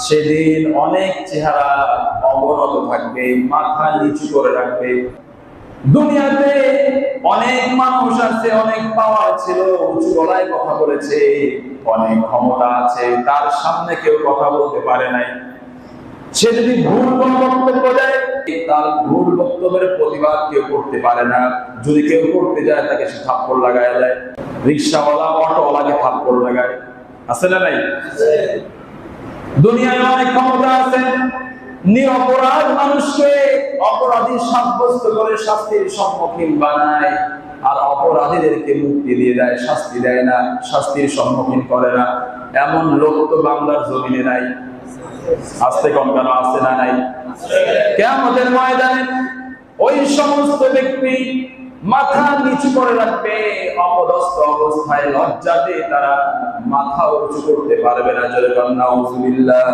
সেদিন অনেক চেহারা অবনত থাকবে, মাথা নিচু করে রাখবে। দুনিয়াতে অনেক মানুষ আছে, অনেক পাওয়ার ছিল, উঁচু গলায় কথা বলেছে, অনেক ক্ষমতা আছে, তার সামনে কেউ কথা বলতে পারে নাই। সে যদি ভুল কোন বক্তব্য দেয়, তার ভুল বক্তব্যের প্রতিবাদ কেউ করতে পারে না। যদি কেউ করতে যায়, তাকে সে থাপ্পড় লাগায় দেয়। রিক্সাওয়ালা অটোওয়ালাকে থাপ্পড় লাগায়, আছে না নাই? দুনিয়ায় অনেক ক্ষমতা আছে, নিরপরাধ মানুষকে অপরাধী সাব্যস্ত করে শাস্তির সম্মুখীন বানায়, আর অপরাধীদেরকে মুক্তি দিয়ে দেয়, শাস্তি দেয় না, শাস্তির সম্মুখীন করে না। এমন লোক তো বাংলার জমিনে নাই। আস্তে কম কেন, আছে না নাই? কিয়ামতের ময়দানে ওই সমস্ত ব্যক্তি মাথা নিচু করে রাখবে, অপদস্থ অবস্থায়, লজ্জাতে তারা মাথা উঁচু করতে পারবে না। জোরে বলেন নাউজুবিল্লাহ।